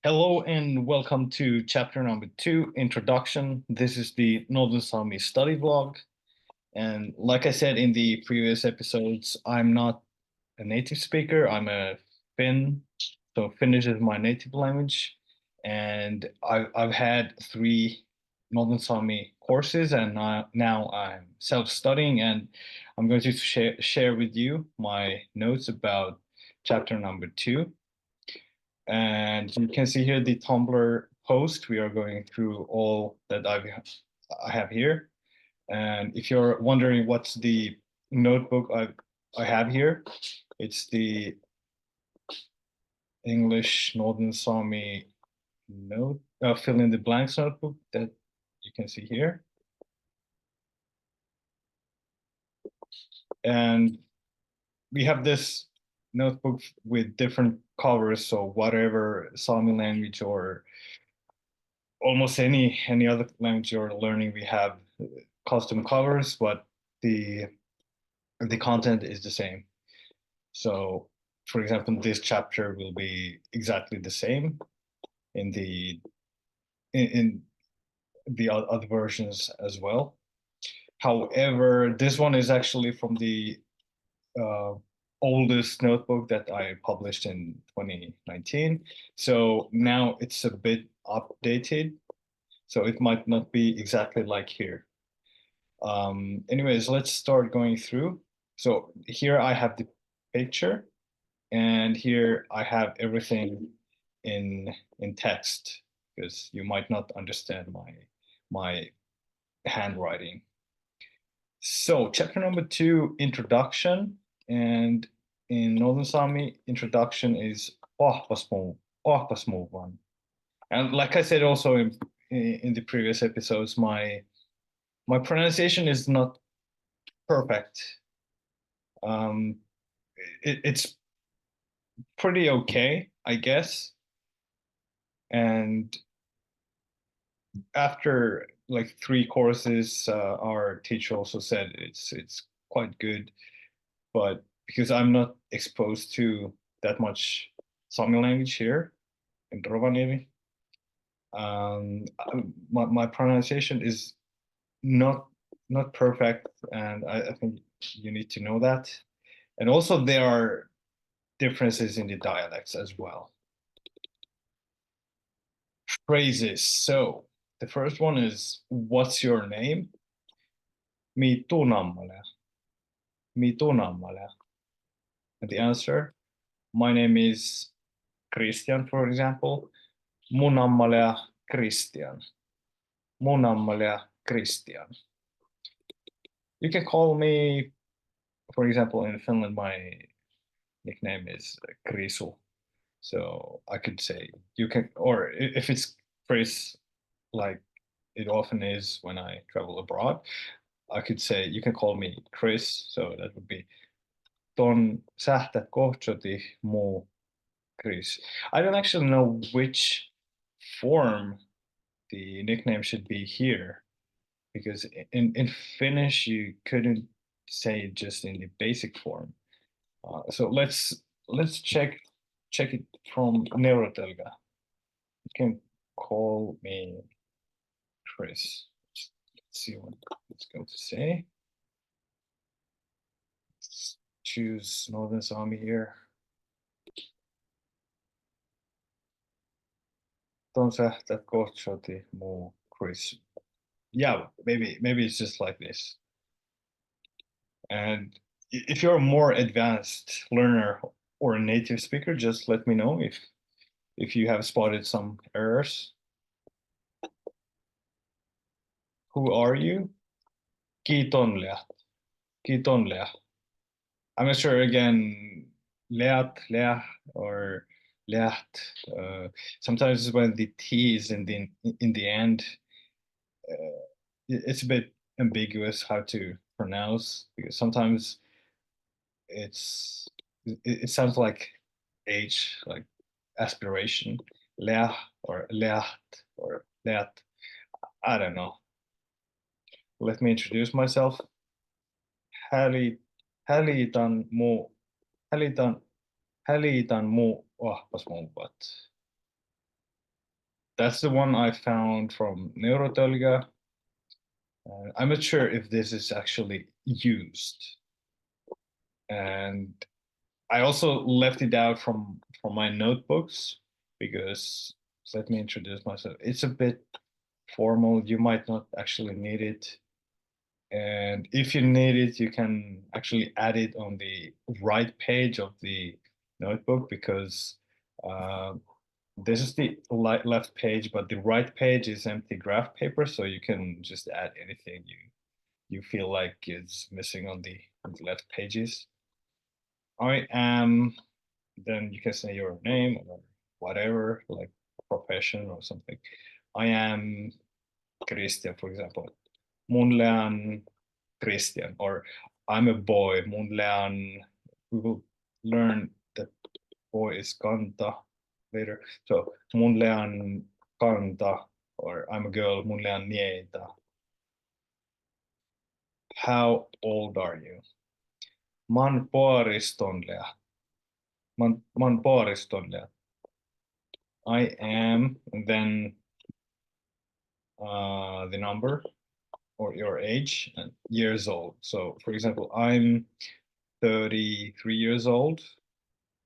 Hello and welcome to chapter number 2, Introduction. This is the Northern Sámi study vlog. And like I said in the previous episodes, I'm not a native speaker, I'm a Finn. So Finnish is my native language. And I've had 3 Northern Sámi courses, and now I'm self-studying, and I'm going to share with you my notes about chapter number 2. And you can see here the Tumblr post. We are going through all that I have here. And if you're wondering what's the notebook I have here, it's the English Northern Sámi note, fill in the blanks notebook that you can see here. And we have this notebook with different covers, so whatever Sami language or almost any other language you're learning, we have custom covers, but the content is the same. So, for example, this chapter will be exactly the same in in the other versions as well. However, this one is actually from the uh, oldest notebook that I published in 2019. So now it's a bit updated. So it might not be exactly like here. Anyways, let's start going through. So here I have the picture, and here I have everything in text because you might not understand my handwriting. So chapter number 2, introduction, and in Northern Sami, introduction is one. And like I said also in the previous episodes, my pronunciation is not perfect. Um, it's pretty okay, I guess. And after like 3 courses, our teacher also said it's quite good. But because I'm not exposed to that much Sami language here in Rovaniemi, my pronunciation is not not perfect, and I think you need to know that. And also there are differences in the dialects as well. Phrases. So the first one is, what's your name? Mitunammale. Mitunammale. And the answer, my name is Christian, for example. Mun ammalea Christian. Mun ammalea Christian. You can call me, for example, in Finland, my nickname is Krisu. So I could say you can, or if it's phrase like it often is when I travel abroad, I could say you can call me Chris. So that would be Ton sähtä kohtsoti muu Chris. I don't actually know which form the nickname should be here because in Finnish you couldn't say it just in the basic form. So let's check it from Neurotelga. You can call me Chris. Let's see what it's going to say. Let's choose Northern Sámi here. Ton sähtä kohtsoti muu Chris. Yeah, maybe it's just like this. And if you're a more advanced learner or a native speaker, just let me know if you have spotted some errors. Who are you? Kiitonleat. Kiitonleat. I'm not sure again, leat, leah, or leat. Sometimes when the T is in the end, it's a bit ambiguous how to pronounce because sometimes it sounds like H, like aspiration, leah or leat or leat. I don't know. Let me introduce myself. Häli, hälitan hälitan mu vahvas mumpat. That's the one I found from Neurotolga. I'm not sure if this is actually used. And I also left it out from my notebooks because let me introduce myself. It's a bit formal. You might not actually need it. And if you need it, you can actually add it on the right page of the notebook because uh, this is the left page, but the right page is empty graph paper, so you can just add anything you feel like is missing on the left pages. I am, then you can say your name or whatever, like profession or something. I am Christian, for example. Mulle on Christian, or I'm a boy. Mulle on, we will learn that boy is Kanta later. So mulle on Kanta, or I'm a girl. Mulle on Nieta. How old are you? Man puoristonlea. Man puoristonlea. I am, and then the number or your age and years old. So, for example, I'm 33 years old.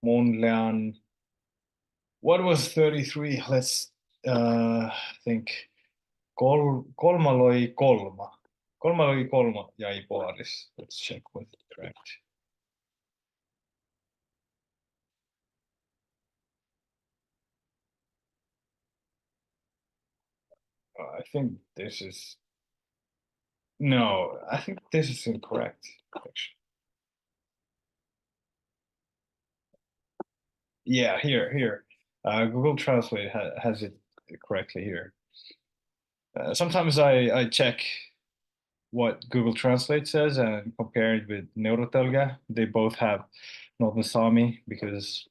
Monlean, what was 33? Let's think. Kolmaloi kolma. Kolmaloi kolma jäi paaris. Let's check what's correct. I think this is, no, I think this is incorrect, actually. Yeah, here. Google Translate has it correctly here. Sometimes I check what Google Translate says and compare it with Neurotelga. They both have Northern Sámi because,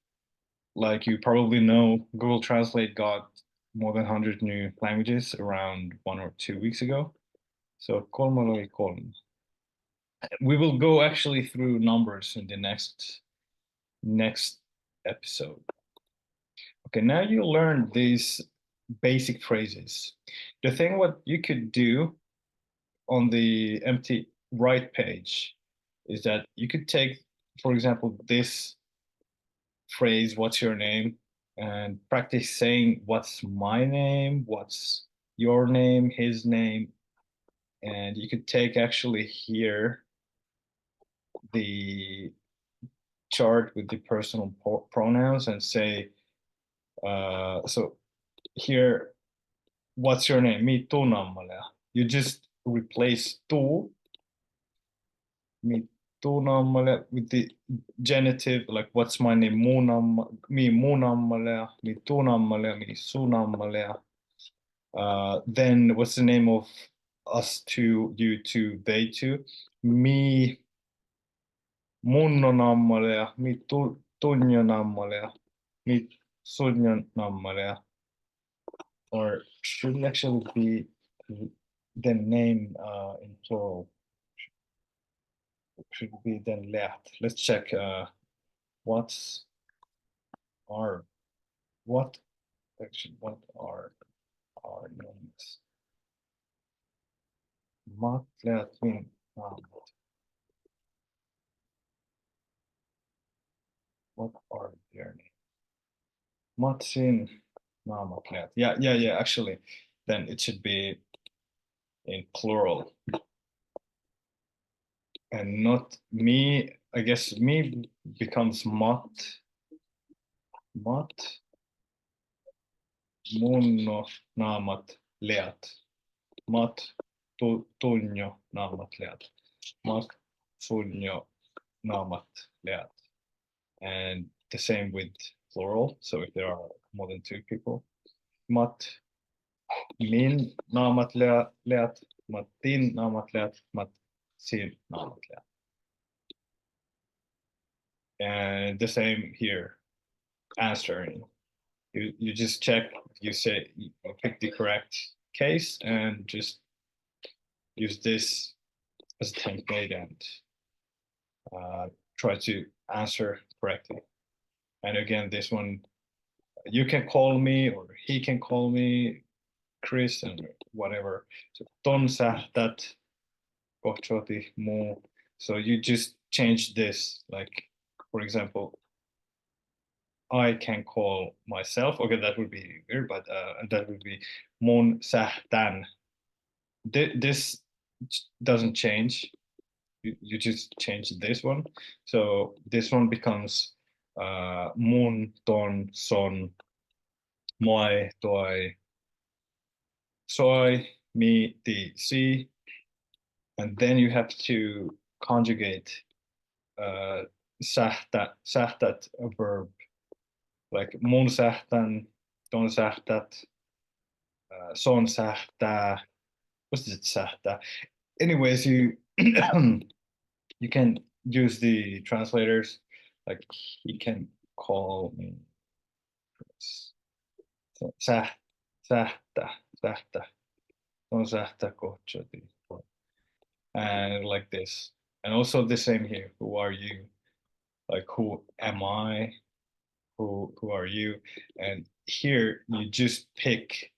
like you probably know, Google Translate got more than 100 new languages around 1 or 2 weeks ago. So kolmaloi kolm. We will go actually through numbers in the next episode. Okay, now you learn these basic phrases. The thing what you could do on the empty right page is that you could take, for example, this phrase, what's your name, and practice saying what's my name, what's your name, his name, and you could take actually here the chart with the personal pronouns and say, so here, what's your name? Mi tunamale. You just replace tu, mi tunamale with the genitive, like what's my name? Mi munamale, mi tunamale, mi sunamale. Then what's the name of us two, you two, they two? Mi munnonamale, mi tunjonamale, mi sunjonamale. Or should it actually be the name in plural? Should it be then left? Let's check what's our what actually what are our names? Matlet min namet. What are their names? Matsin namatlet. Yeah. Actually, then it should be in plural and not me. I guess me becomes mat munno naamat leat. Mat tunjo naamat leat. Mat sunjo naamat leat. And the same with plural. So if there are more than two people. Mat min naamat leat. Mat tin naamat leat. Mat sin naamat leat. And the same here, answering. You just check, you say, you pick the correct case and just use this as a template and try to answer correctly. And again, this one You can call me, or he can call me Chris, and whatever. So ton sähtät, kohtsoti, muu. So you just change this, like, for example, I can call myself. Okay, that would be weird, but that would be mun sähtän. This doesn't change. You just change this one. So this one becomes mun, ton, son, moi, toi, soi, me, ti, si. And then you have to conjugate sähtät, a verb, like mun sähtän, ton sähtät, son sähtää. What's it sähtää? Anyways, you you can use the translators. Like he can call me sähtä, on sähtä kohtsoti, and like this. And also the same here. Who are you? Like, who am I? Who are you? And here you just pick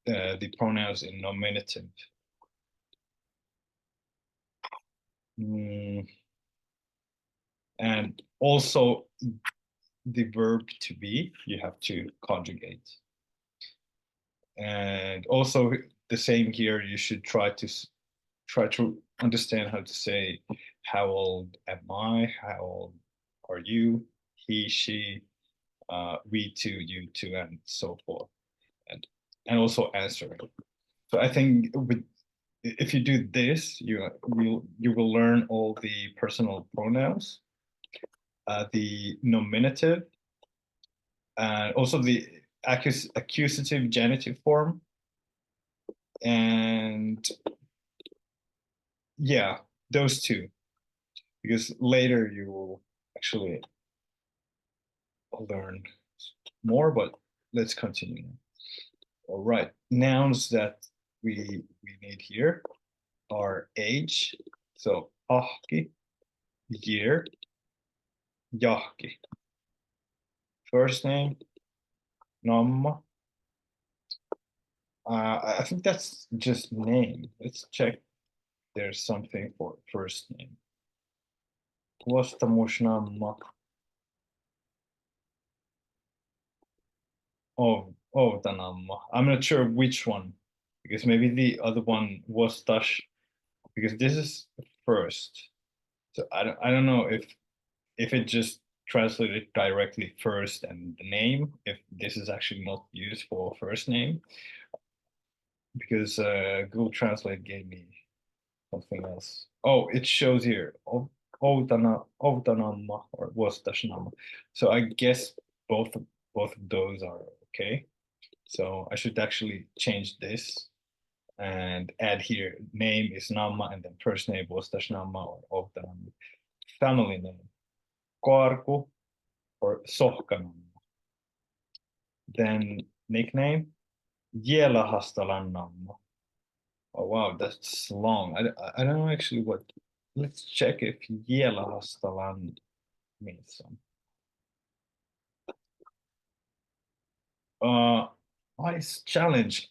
the pronouns in nominative. And also the verb to be, you have to conjugate. And also the same here, you should try to understand how to say, how old am I? How old are you? He, she, we too, you too, and so forth. And also answering. So I think if you do this, you will learn all the personal pronouns, the nominative, and also the accusative genitive form. And yeah, those two, because later you will actually learn more, but let's continue. All right, nouns that we need here are age, so ahki, year, jahki. First name, namma. I think that's just name. Let's check. There's something for first name. Namma. Oh, Namma. I'm not sure which one, because maybe the other one was Tash, because this is first. So I don't know if it just translated directly first and the name, if this is actually not used for first name, because Google Translate gave me something else. Oh, it shows here Outanamma or Vuostasnamma. So I guess both of those are okay. So I should actually change this and add here name is Namma, and then first name Vuostasnamma or Outanamma. Family name Koarku or Sohkanamma. Then nickname Jielahastalanamma. Oh wow, that's long. I don't know actually what. Let's check if Jielahastalan means some. Nice challenge.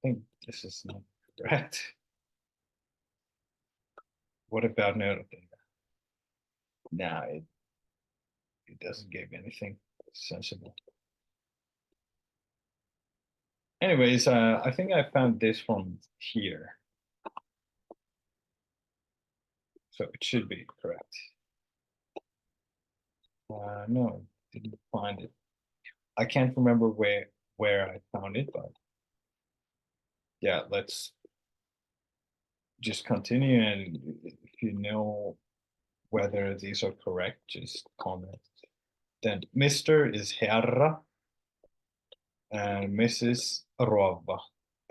I think this is not correct. What about Neurothing? Nah, it doesn't give anything sensible. Anyways, I think I found this from here. So it should be correct. No, didn't find it. I can't remember where I found it, but yeah, let's just continue. And if you know whether these are correct, just comment. Then Mr. is herra and Mrs. Rova.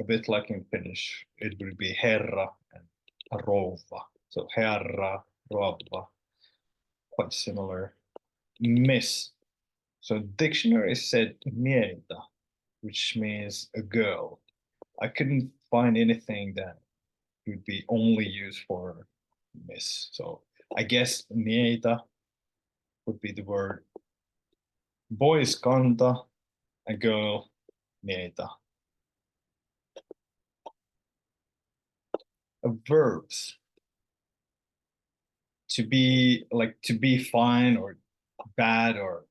A bit like in Finnish, it will be herra and rova. So herra, rova, quite similar. Miss. So dictionary said mietä, which means a girl. I couldn't find anything that would be only used for miss. So I guess mieitä would be the word. Boys kanta, a girl, niitä. Verbs, to be like to be fine or bad, or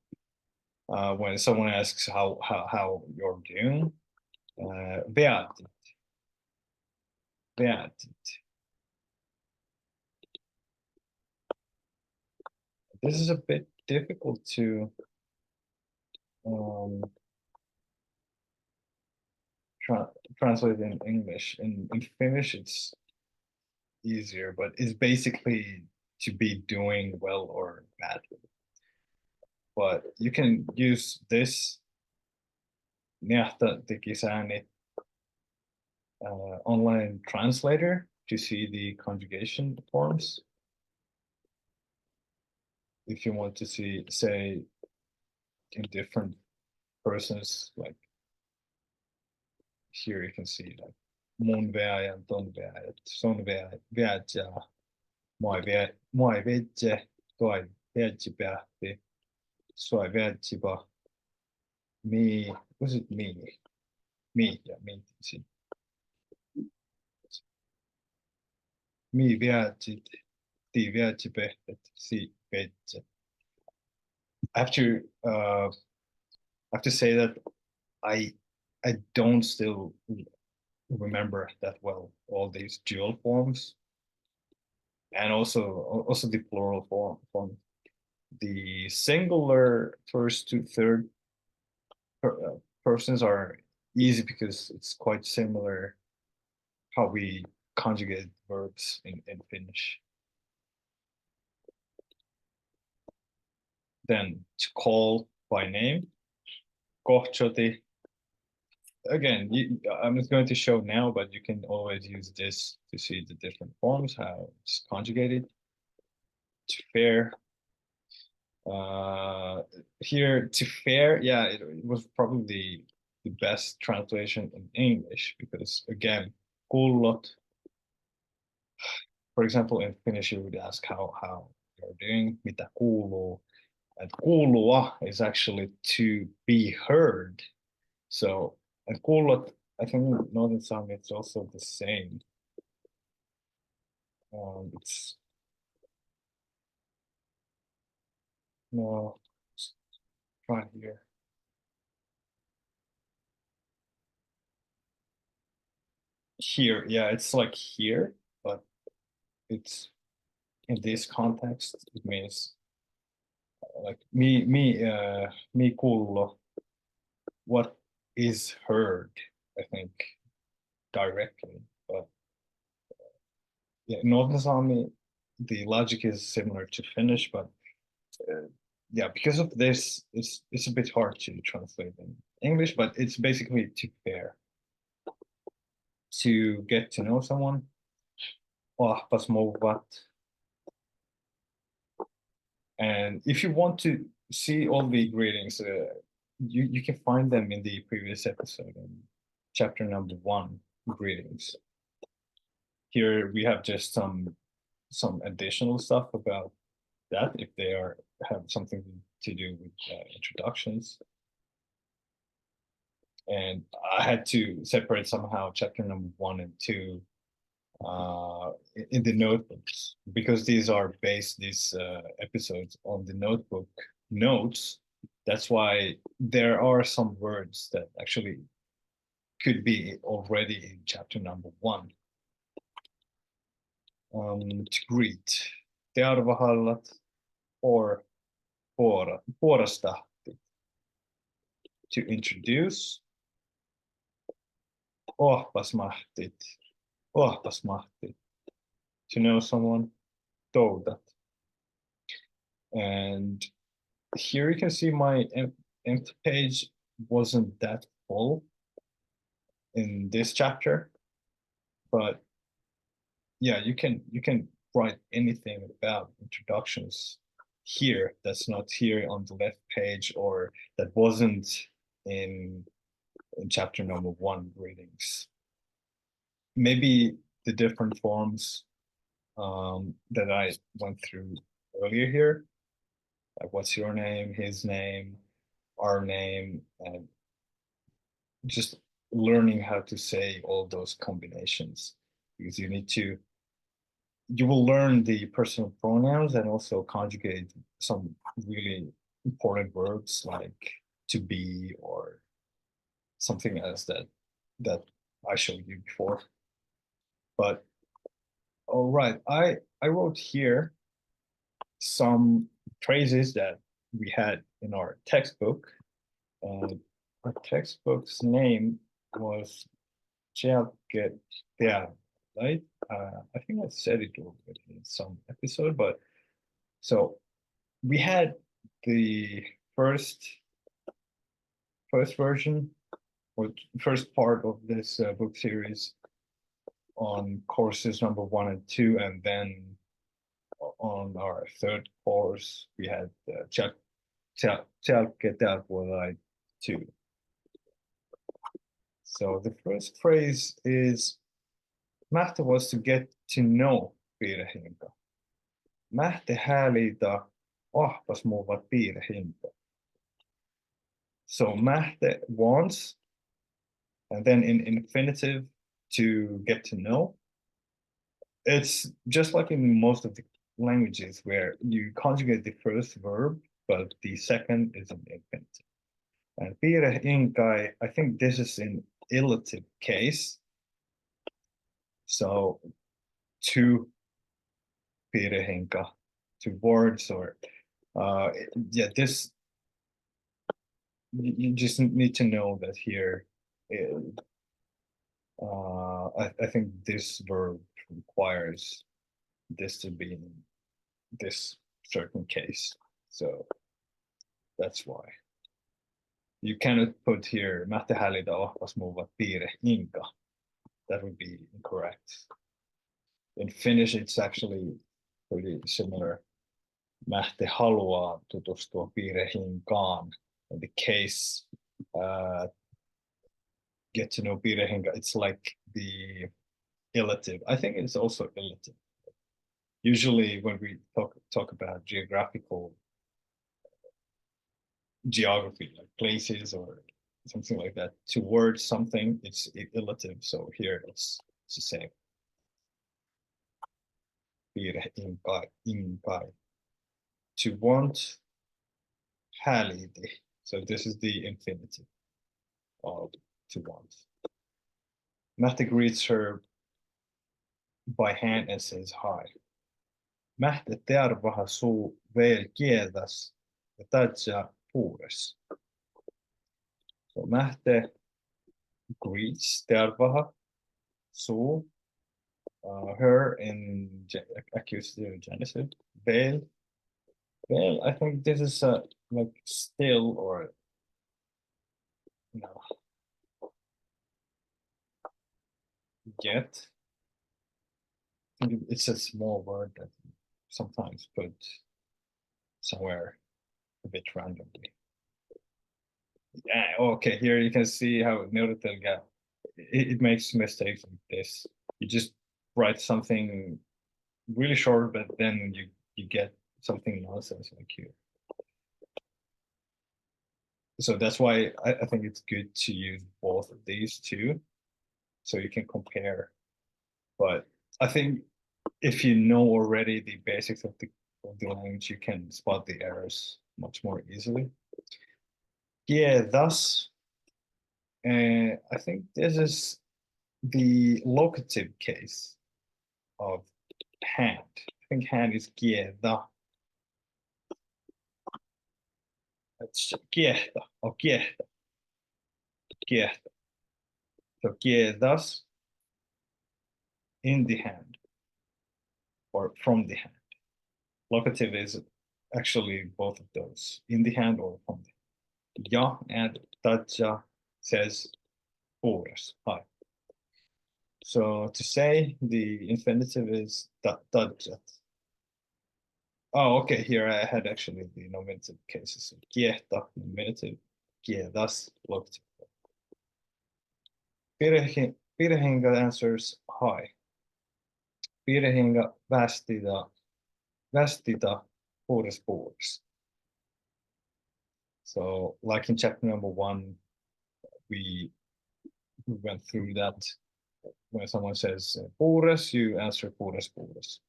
when someone asks how you're doing, veatit, veatit. This is a bit difficult to um, translate in English. In Finnish, it's easier, but it's basically to be doing well or badly. But you can use this Nähtä online translator to see the conjugation forms. If you want to see, say, in different persons, like here you can see like mun veajan, ton veajat, son veajat ja moi veitse, toi veitsi pähti, soi veitsi me, was it me? Me, yeah, me. See. Me viagit, ti viaggi pehtet, si vetse. I have to say that I I don't still remember that well all these dual forms, and also the plural form. The singular first to third persons are easy because it's quite similar how we conjugate verbs in Finnish. Then to call by name, kohchoti. Again, I'm not going to show now, but you can always use this to see the different forms, how it's conjugated. To fair. Here, to fair, yeah, it was probably the best translation in English because, again, kullot. For example, in Finnish, you would ask how you're doing, mitä kuuluu. And kuulua is actually to be heard. So, and kuulot, I think in Northern Sámi, it's also the same. It's no, try here. Here, yeah, it's like here, but it's in this context, it means like me kuulo, what is heard, I think, directly. But yeah, Northern Sámi, the logic is similar to Finnish, but yeah, because of this, it's a bit hard to translate in English, but it's basically to pair, to get to know someone. Ahpas mouvat. And if you want to see all the greetings, you can find them in the previous episode in chapter number 1, greetings. Here we have just some additional stuff about that if they have something to do with introductions. And I had to separate somehow chapter number 1 and 2 in the notebooks because these episodes on the notebook notes. That's why there are some words that actually could be already in chapter number 1. To greet, tervehallat or puolestahti. To introduce, ohpasmahtit, ohpasmahti. To know someone, toudat. And here you can see my empty page wasn't that full in this chapter, but yeah, you can write anything about introductions here that's not here on the left page or that wasn't in chapter number 1 greetings. Maybe the different forms that I went through earlier here, like what's your name, his name, our name, and just learning how to say all those combinations, because you will learn the personal pronouns and also conjugate some really important verbs like to be or something else that I showed you before. But all right, I wrote here some phrases that we had in our textbook, and our textbook's name was Jalket, yeah, right? I think I said it already in some episode, but so we had the first version or first part of this book series on courses number 1 and 2, and then on our third course we had Jalket Jalket 2. So the first phrase is Mähtä was to get to know piirrehinta. Mähtä häälitä ahpas muuvat piirrehinta. So Mähtä wants, and then in infinitive to get to know. It's just like in most of the languages where you conjugate the first verb, but the second is an infinitive. And piirrehinkai, I think this is in illative case. So to piirrehinka, to words, or yeah, this you just need to know that here I think this verb requires this to be in this certain case, so that's why you cannot put here Mähtä häälitä ahpas muuvat piirrehinka. That would be incorrect. In Finnish it's actually pretty similar. Mähtä haluaa tutustua piirrehinkaan. In the case get to know piirrehinka, it's like the illative. I think it's also illative. Usually when we talk about geography, like places or something like that, towards something, it's illative. So here it's the same. Piirrehinkai. To want, hääliti. So this is the infinitive of to want. Mähtä greets her by hand and says hi. Mähtä tervaha suu veel kiedas ja tatsa puures. So Mähtä greets tervaha suu, her in accusative genitive. Veel, I think this is like still or no. Yet. I think it's a small word that sometimes put somewhere a bit randomly. Yeah, okay, here you can see how Neurotelga it makes mistakes like this. You just write something really short, but then you get something nonsense like here. So that's why I think it's good to use both of these two, so you can compare. But I think if you know already the basics of the language, you can spot the errors much more easily. Yeah, thus, I think this is the locative case of hand. I think hand is kieda. It's kiehtä or kiehtä. Kiehtä. So kiedas in the hand or from the hand. Locative is actually both of those, in the hand or from the hand. Ja and tatja says puures, hi. So to say the infinitive is tatjat. Oh, okay, here I had actually the nominative cases. So kiehta, nominative, kiedas, locative. Piirrehinga answers hi. Piirrehinga vastita puures. So like in chapter number 1, we we went through that. When someone says puures, you answer puures puures.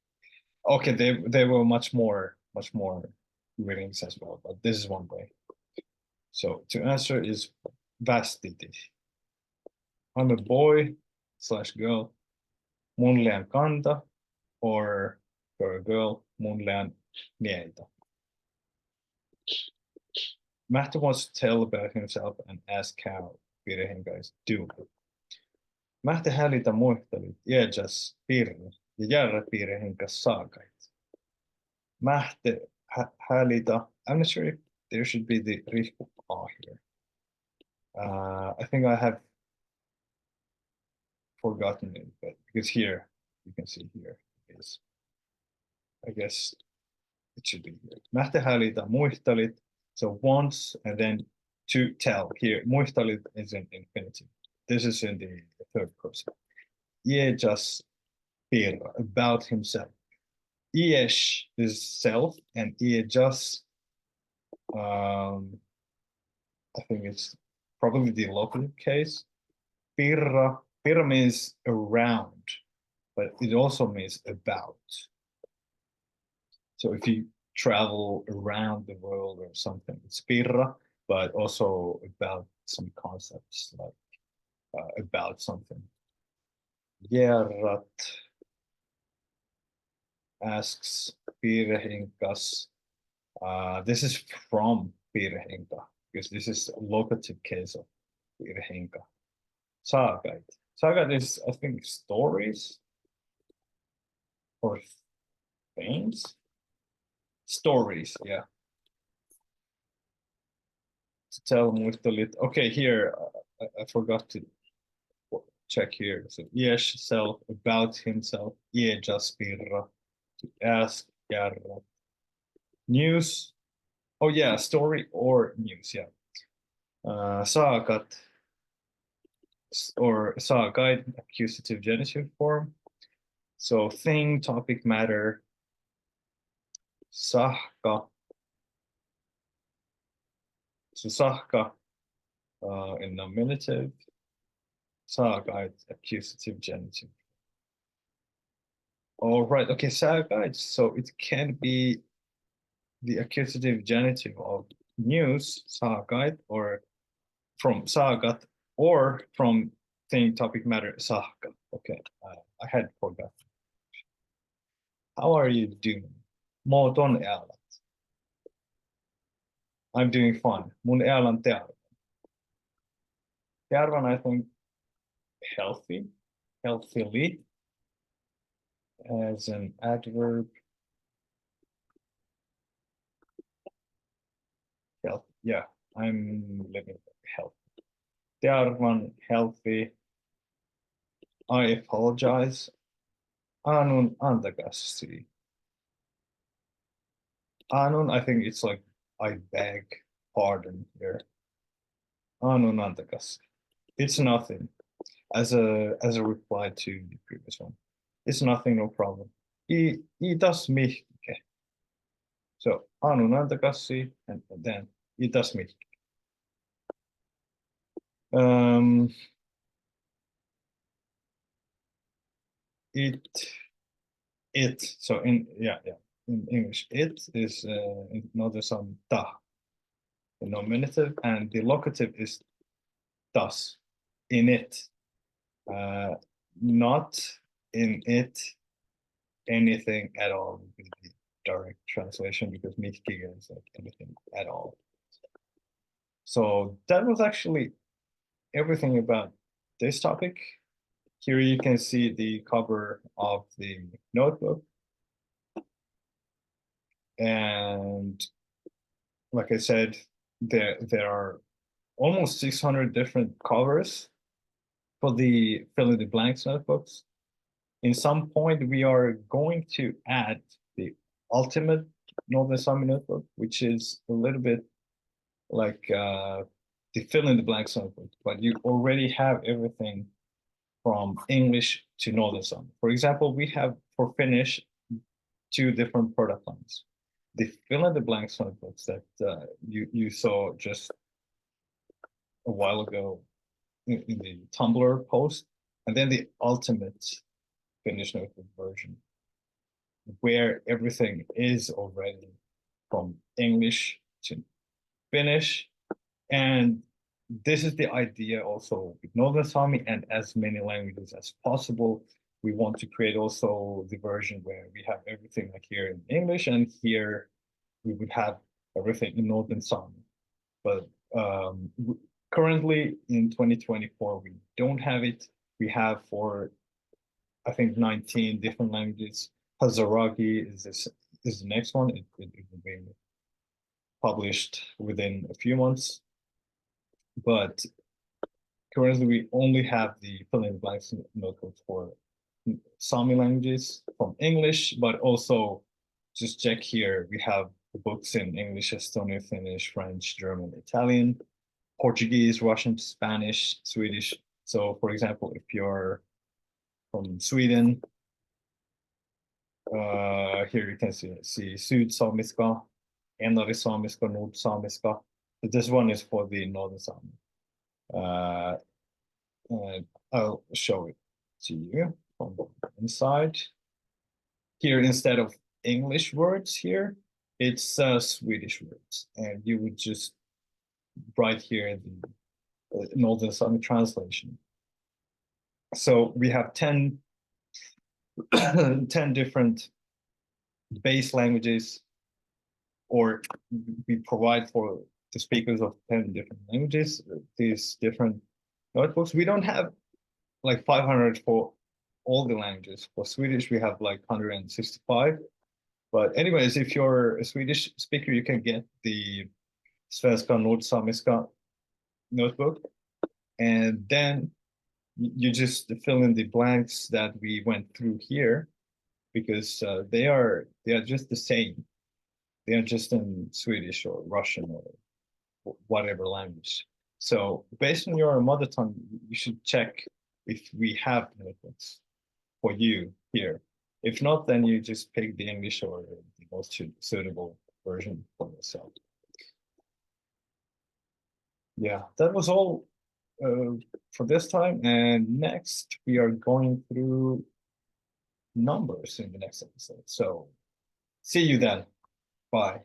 Okay, they were much more readings as well, but this is one way. So to answer is vastiti. I'm a boy slash girl. Mun lean kanta, or for a girl, mun lean mieitä. Matthew wants to tell about himself and ask how Pirhinka is doing. Mähti hälitä muistelit Iejas Pirne ja Järre Pirhinka saakait. Mähti hälitä, I'm not sure if there should be the rihku A here. I think I have forgotten it, but because here, you can see here is, I guess it should be here. Mähti hälitä muistelit, so once and then to tell here. Muistelit is in infinitive. This is in the third person. Iejas Pirra, about himself. Iesh is self, and Iejas, I think it's probably the local case. Pirra means around, but it also means about. So if you travel around the world or something, it's pirra, but also about some concepts like about something. Gerrat asks Pirhinkas. This is from Pirhinka, because this is a locative case of Pirhinka. Sagait. Sagait is, I think, stories or things. Stories, yeah. To tell muistelit. Okay, here I forgot to check here. So Iesh self, about himself. Iejas Pirra, to ask Jarra. News. Oh yeah, story or news, yeah. Saagat or saagait, accusative genitive form. So thing, topic, matter. Sahka. So sahka in nominative. Saagait, accusative genitive. All right, okay, saagait. So it can be the accusative genitive of news, saagait, or from saagat, or from thing, topic, matter, sahka. Okay, I had forgotten. How are you doing? Moton alat. I'm doing fine. Mun alan tearvan. Tearvan, I think, healthy, healthily, as an adverb. Health, yeah, I'm living healthy. Tearvan, healthy. I apologize. Anun antakassi. Anun, I think it's like I beg pardon here. Anun antakassi. It's nothing. As a reply to the previous one. It's nothing, no problem. Itas mihke. So anun antakassi, and then itas mihke. It. So in English, it is in Northern Sámi ta, the nominative, and the locative is das, in it. Not in it, anything at all would be the direct translation, because mihkiga is like anything at all. So that was actually everything about this topic. Here you can see the cover of the notebook. And like I said, there are almost 600 different covers for the fill in the blanks notebooks. In some point, we are going to add the ultimate Northern Sámi notebook, which is a little bit like the fill in the blanks notebook, but you already have everything from English to Northern Sámi. For example, we have for Finnish 2 different product lines. The fill in the blanks notebooks that you saw just a while ago in the Tumblr post, and then the ultimate Finnish notebook version, where everything is already from English to Finnish. And this is the idea also with Northern Sámi and as many languages as possible. We want to create also the version where we have everything like here in English, and here we would have everything in Northern Sámi. But currently in 2024, we don't have it. We have for, I think, 19 different languages. Hazaragi is the next one. It will be published within a few months. But currently, we only have the fill-in-the-blanks notebooks for Sami languages from English, but also just check here. We have the books in English, Estonian, Finnish, French, German, Italian, Portuguese, Russian, Spanish, Swedish. So, for example, if you're from Sweden, here you can see Sydsamiska, Enari-Samiska, Nord-Samiska. So this one is for the Northern Sámi. And I'll show it to you from the inside. Here, instead of English words here, it's Swedish words. And you would just write here the Northern Sámi translation. So we have 10 different base languages, or we provide for the speakers of 10 different languages these different notebooks. We don't have like 500 for all the languages. For Swedish, we have like 165. But anyways, if you're a Swedish speaker, you can get the Svenska Nordsamiska notebook, and then you just fill in the blanks that we went through here, because they are just the same. They are just in Swedish or Russian or whatever language. So based on your mother tongue, you should check if we have notebooks for you here. If not, then you just pick the English or the most suitable version for yourself. Yeah, that was all for this time. And next, we are going through numbers in the next episode. So see you then. Bye.